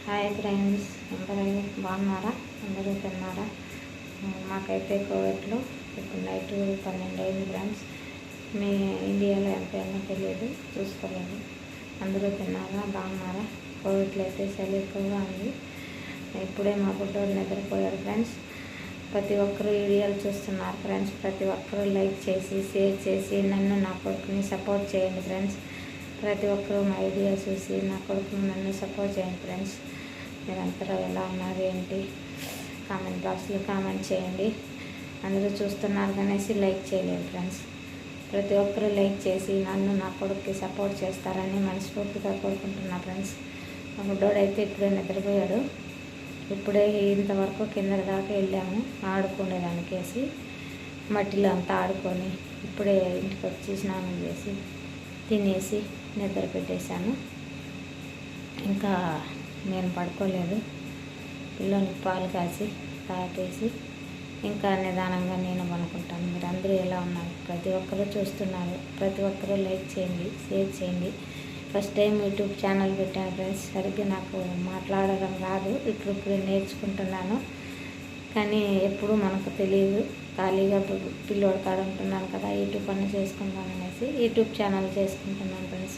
Hi friends, అందరూ బాగున్నారా? అందరూ తిన్నారా? మాకైతే కోవిడ్లో ఇప్పుడు నైట్ 12 అయింది ఫ్రెండ్స్. మీ ఇండియాలో ఎంత అయినా తెలియదు, చూసుకోలేదు. అందరూ తిన్నారా? బాగున్నారా? కోవిడ్లో అయితే చలి ఎక్కువగా ఉంది. ఇప్పుడే మా బుడ్డోడు నిద్రపోయాడు ఫ్రెండ్స్. ప్రతి ఒక్కరు వీడియోలు చూస్తున్నారు ఫ్రెండ్స్. ప్రతి ఒక్కరూ లైక్ చేసి షేర్ చేసి నన్ను నా కొడుకుని సపోర్ట్ చేయండి ఫ్రెండ్స్. ప్రతి ఒక్కరూ మా వీడియో చూసి నా కొడుకుని నన్ను సపోర్ట్ చేయండి ఫ్రెండ్స్. మీరంతా ఎలా ఉన్నారు ఏంటి కామెంట్ బాక్స్లో కామెంట్ చేయండి. అందరూ చూస్తున్నారు కనేసి లైక్ చేయలేదు ఫ్రెండ్స్. ప్రతి ఒక్కరూ లైక్ చేసి నన్ను నా కొడుకుకి సపోర్ట్ చేస్తారని మనస్ఫూర్తిగా కోరుకుంటున్నా ఫ్రెండ్స్. మా బుడ్డోడైతే ఇప్పుడే నిద్రపోయాడు. ఇప్పుడే ఇంతవరకు కింద దాకా వెళ్ళాము ఆడుకునేదానికేసి. మట్టిలో అంతా ఆడుకొని ఇప్పుడే ఇంటికి వచ్చి స్నానం చేసి తినేసి నిద్ర పెట్టేశాను. ఇంకా నేను పడుకోలేదు. పిల్లోనికి పాలు కాసి తాపేసి ఇంకా నిదానంగా నేను పనుకుంటాను. మీరు అందరూ ఎలా ఉన్నారు? ప్రతి ఒక్కరూ చూస్తున్నారు. ప్రతి ఒక్కరూ లైక్ చేయండి, షేర్ చేయండి. ఫస్ట్ టైం యూట్యూబ్ ఛానల్ పెట్టాను ఫ్రెండ్స్. సరిగ్గా నాకు మాట్లాడడం రాదు, ఇప్పుడు నేర్చుకుంటున్నాను. కానీ ఎప్పుడు మనకు తెలియదు. ఖాళీగా పిల్లోడు కాడ ఉంటున్నాను కదా, యూట్యూబ్ పని చేసుకుంటాను అనేసి యూట్యూబ్ ఛానల్ చేసుకుంటున్నాను ఫ్రెండ్స్.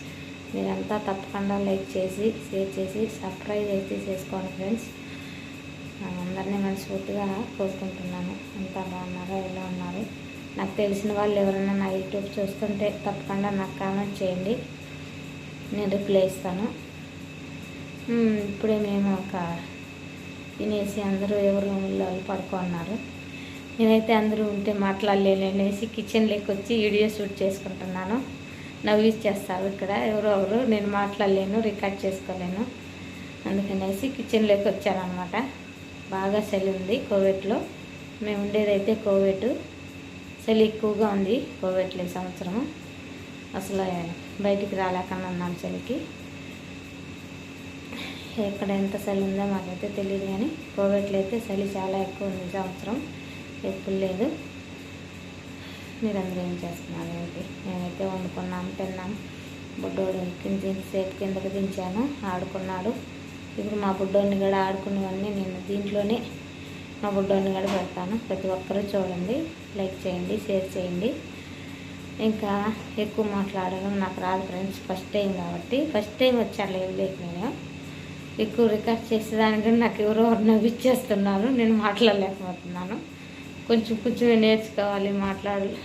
మీరంతా తప్పకుండా లైక్ చేసి షేర్ చేసి సబ్స్క్రైబ్ అయితే చేసుకోండి ఫ్రెండ్స్. అందరినీ మనస్ఫూర్తిగా కోరుకుంటున్నాను. అంతా బాగున్నారా? ఎలా ఉన్నారు? నాకు తెలిసిన వాళ్ళు ఎవరైనా నా యూట్యూబ్ చూస్తుంటే తప్పకుండా నాకు కామెంట్ చేయండి, నేను రిప్లై ఇస్తాను. ఇప్పుడే మేము తినేసి అందరూ ఎవరు వాళ్ళు పడుకున్నారు. నేనైతే అందరూ ఉంటే మాట్లాడలేనేసి కిచెన్లోకి వచ్చి వీడియో షూట్ చేసుకుంటున్నాను. నవ్వు చేస్తారు ఇక్కడ ఎవరు నేను మాట్లాడలేను, రికార్డ్ చేసుకోలేను. అందుకనేసి కిచెన్లోకి వచ్చానమాట. బాగా చలి ఉంది కోవిడ్లో. మేము ఉండేదైతే కోవిడ్. చలి ఎక్కువగా ఉంది కోవిడ్లో ఈ సంవత్సరం. అసలు బయటికి రాలేకుండా ఉన్నాను చలికి. ఎక్కడ ఎంత చలి ఉందో మాకైతే తెలియదు, కానీ కోవిడ్లో అయితే చలి చాలా ఎక్కువ ఉంది ఈ సంవత్సరం. ఎప్పుడు లేదు. మీరందరూ ఏం చేస్తున్నారు ఏంటి? నేనైతే వండుకున్నాను, తిన్నాను. బుడ్డోడు సేపు కిందకి దించాను, ఆడుకున్నాడు. ఇప్పుడు మా బుడ్డోడిని కూడా ఆడుకునేవన్నీ నేను దీంట్లోనే మా బుడ్డోడిని కూడా పెడతాను. ప్రతి ఒక్కరూ చూడండి, లైక్ చేయండి, షేర్ చేయండి. ఇంకా ఎక్కువ మాట్లాడడం నాకు రాదు ఫ్రెండ్స్. ఫస్ట్ టైం కాబట్టి ఫస్ట్ టైం వచ్చాను లేక నేను ఎక్కువ రికార్డ్ చేసేదానికి నాకు ఎవరో నవ్విచ్చేస్తున్నారు. నేను మాట్లాడలేకపోతున్నాను. కొంచెం నేర్చుకోవాలి మాట్లాడాలి.